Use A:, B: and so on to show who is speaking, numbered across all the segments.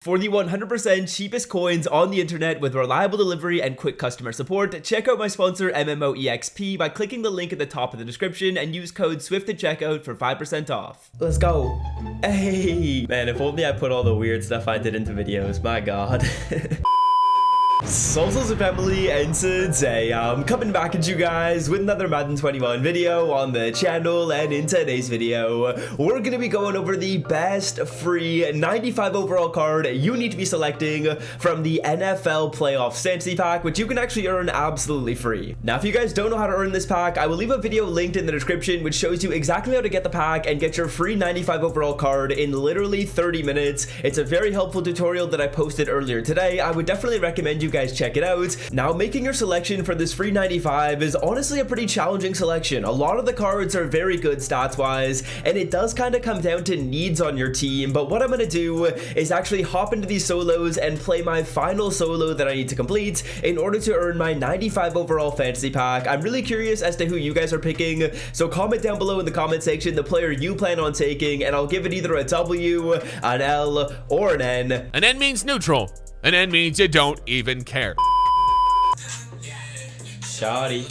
A: For the 100% cheapest coins on the internet with reliable delivery and quick customer support, check out my sponsor MMOEXP by clicking the link at the top of the description and use code SWIFT at checkout for 5% off. Let's go. Hey, man, if only I put all the weird stuff I did into videos, my god. Salsas family, and today I'm coming back at you guys with another Madden 21 video on the channel, and in today's video we're gonna be going over the best free 95 overall card you need to be selecting from the NFL Playoffs Fantasy Pack, which you can actually earn absolutely free. Now if you guys don't know how to earn this pack, I will leave a video linked in the description which shows you exactly how to get the pack and get your free 95 overall card in literally 30 minutes. It's a very helpful tutorial that I posted earlier today. I would definitely recommend you guys check it out. Now, making your selection for this free 95 is honestly a pretty challenging selection. A lot of the cards are very good stats wise, and it does kind of come down to needs on your team. But what I'm going to do is actually hop into these solos and play my final solo that I need to complete in order to earn my 95 overall fantasy pack. I'm really curious as to who you guys are picking, so comment down below in the comment section the player you plan on taking, and I'll give it either a W, an L, or an N.
B: An N means neutral. An N means you don't even care.
A: Shoddy.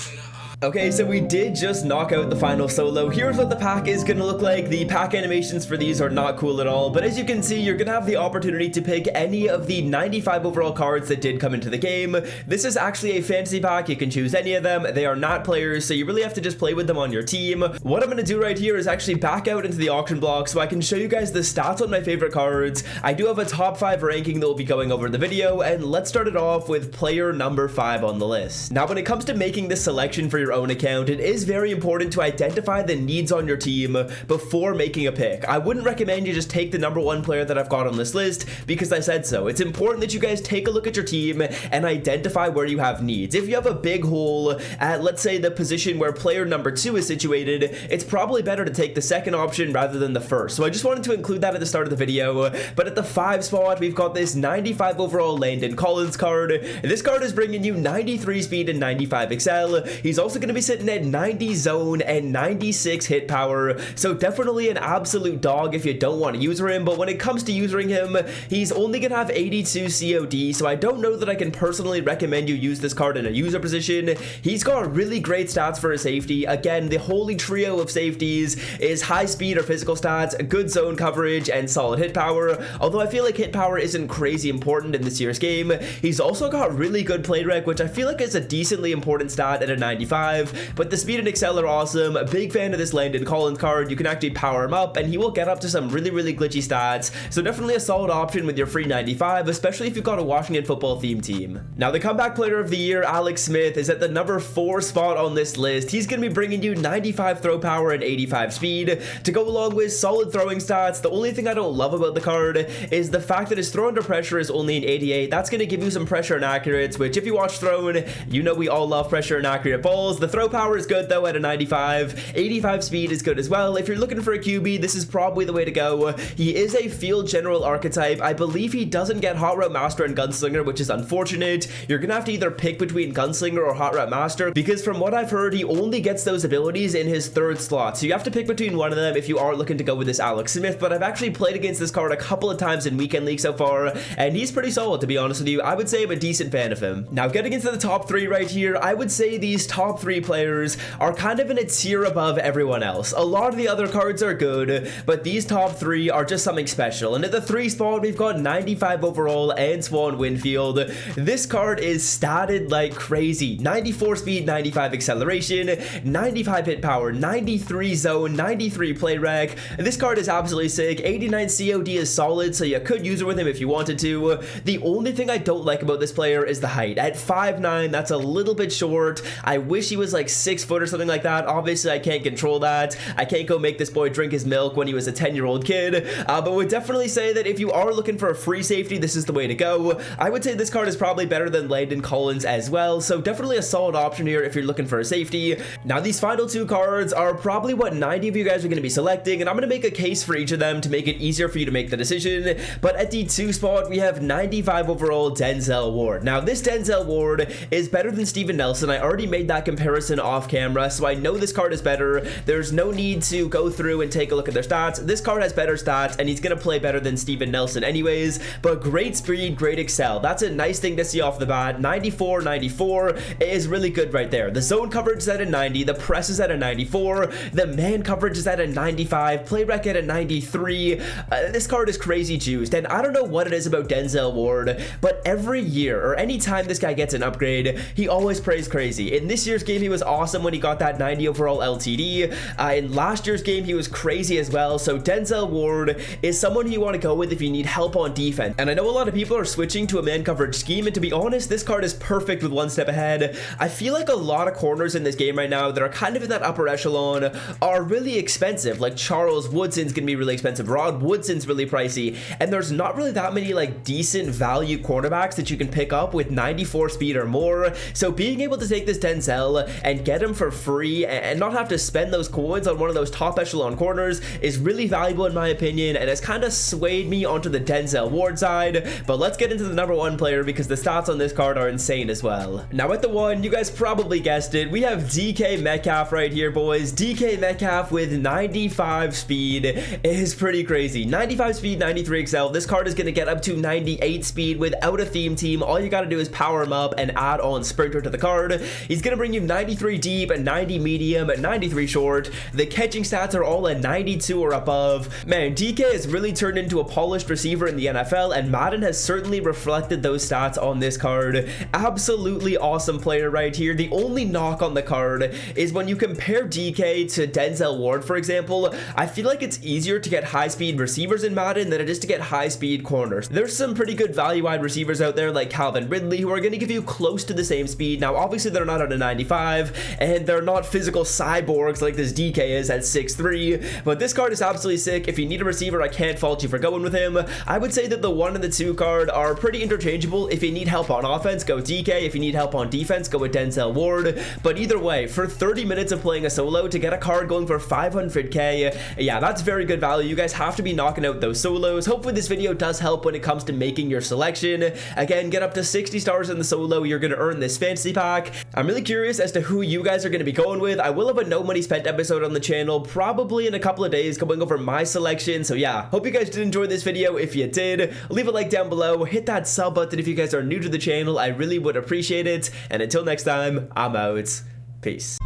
A: Okay, so we did just knock out the final solo. Here's what the pack is gonna look like. The pack animations for these are not cool at all, but as you can see, you're gonna have the opportunity to pick any of the 95 overall cards that did come into the game. This is actually a fantasy pack. You can choose any of them. They are not players, so you really have to just play with them on your team. What I'm gonna do right here is actually back out into the auction block so I can show you guys the stats on my favorite cards. I do have a top 5 ranking that will be going over in the video, and let's start it off with player number 5 on the list. Now, when it comes to making this selection for your own account, it is very important to identify the needs on your team before making a pick. I wouldn't recommend you just take the number 1 player that I've got on this list because I said so. It's important that you guys take a look at your team and identify where you have needs. If you have a big hole at, let's say, the position where player number 2 is situated, it's probably better to take the second option rather than the first. So I just wanted to include that at the start of the video. But at the 5 spot, we've got this 95 overall Landon Collins card. This card is bringing you 93 speed and 95 excel. He's also going to be sitting at 90 zone and 96 hit power, so definitely an absolute dog if you don't want to user him. But when it comes to using him, he's only gonna have 82 COD, so I don't know that I can personally recommend you use this card in a user position. He's got really great stats for his safety. Again, the holy trio of safeties is high speed or physical stats, good zone coverage, and solid hit power, although I feel like hit power isn't crazy important in this year's game. He's also got really good play rec, which I feel like is a decently important stat at a 95. But the speed and excel are awesome. A big fan of this Landon Collins card. You can actually power him up and he will get up to some really glitchy stats, so definitely a solid option with your free 95, especially if you've got a Washington football theme team. Now, the comeback player of the year, Alex Smith, is at the number 4 spot on this list. He's going to be bringing you 95 throw power and 85 speed to go along with solid throwing stats. The only thing I don't love about the card is the fact that his throw under pressure is only an 88. That's going to give you some pressure and accurates, which if you watch Thrown, you know we all love pressure and accurate balls. The throw power is good though at a 95. 85 speed is good as well. If you're looking for a QB, this is probably the way to go. He is a field general archetype. I believe he doesn't get Hot Route Master and Gunslinger, which is unfortunate. You're gonna have to either pick between Gunslinger or Hot Route Master, because from what I've heard, he only gets those abilities in his 3rd slot, so you have to pick between one of them if you are looking to go with this Alex Smith. But I've actually played against this card a couple of times in Weekend League so far, and he's pretty solid, to be honest with you. I would say I'm a decent fan of him. Now, getting into the top 3 right here, I would say these top 3 players are kind of in a tier above everyone else. A lot of the other cards are good, but these top 3 are just something special. And at the 3 spot, we've got 95 overall and Swan Winfield. This card is statted like crazy. 94 speed, 95 acceleration, 95 hit power, 93 zone, 93 play rec. This card is absolutely sick. 89 COD is solid, so you could use it with him if you wanted to. The only thing I don't like about this player is the height. At 5'9", that's a little bit short. I wish he was like 6 foot or something like that. Obviously, I can't control that. I can't go make this boy drink his milk when he was a 10-year-old kid, but would definitely say that if you are looking for a free safety, this is the way to go. I would say this card is probably better than Landon Collins as well, so definitely a solid option here if you're looking for a safety. Now, these final 2 cards are probably what 90 of you guys are going to be selecting, and I'm going to make a case for each of them to make it easier for you to make the decision. But at the 2 spot, we have 95 overall Denzel Ward. Now, this Denzel Ward is better than Steven Nelson. I already made that comparison comparison off camera, so I know this card is better. There's no need to go through and take a look at their stats. This card has better stats, and he's gonna play better than Steven Nelson anyways, but great speed, great excel. That's a nice thing to see off the bat. 94, 94 is really good right there. The zone coverage is at a 90, the press is at a 94, the man coverage is at a 95, play rec at a 93. This card is crazy juiced, and I don't know what it is about Denzel Ward, but every year, or anytime this guy gets an upgrade, he always plays crazy. In this year's game, he was awesome when he got that 90 overall LTD. In last year's game, he was crazy as well, so Denzel Ward is someone you want to go with if you need help on defense. And I know a lot of people are switching to a man coverage scheme, and to be honest, this card is perfect with one step ahead. I feel like a lot of corners in this game right now that are kind of in that upper echelon are really expensive. Like Charles Woodson's gonna be really expensive, Rod Woodson's really pricey, and there's not really that many like decent value cornerbacks that you can pick up with 94 speed or more. So being able to take this Denzel and get him for free and not have to spend those coins on one of those top echelon corners is really valuable in my opinion, and has kind of swayed me onto the Denzel Ward side. But let's get into the number one player because the stats on this card are insane as well. Now at the one, you guys probably guessed it, we have DK Metcalf right here, boys. DK Metcalf with 95 speed is pretty crazy. 95 speed, 93 excel. This card is going to get up to 98 speed without a theme team. All you got to do is power him up and add on sprinter to the card. He's going to bring you 93 deep, 90 medium, 93 short. The catching stats are all at 92 or above. Man, DK has really turned into a polished receiver in the NFL, and Madden has certainly reflected those stats on this card. Absolutely awesome player right here. The only knock on the card is when you compare DK to Denzel Ward, for example, I feel like it's easier to get high-speed receivers in Madden than it is to get high-speed corners. There's some pretty good value wide receivers out there like Calvin Ridley who are going to give you close to the same speed. Now, obviously, they're not at a 95, and they're not physical cyborgs like this DK is at 6'3", but this card is absolutely sick. If you need a receiver, I can't fault you for going with him. I would say that the 1 and the 2 card are pretty interchangeable. If you need help on offense, go DK. If you need help on defense, go with Denzel Ward. But either way, for 30 minutes of playing a solo to get a card going for 500k, yeah, that's very good value. You guys have to be knocking out those solos. Hopefully this video does help when it comes to making your selection. Again, get up to 60 stars in the solo, you're going to earn this fantasy pack. I'm really curious as to who you guys are going to be going with. I will have a no money spent episode on the channel probably in a couple of days going over my selection. So yeah, hope you guys did enjoy this video. If you did, leave a like down below, hit that sub button if you guys are new to the channel. I really would appreciate it. And until next time, I'm out. Peace.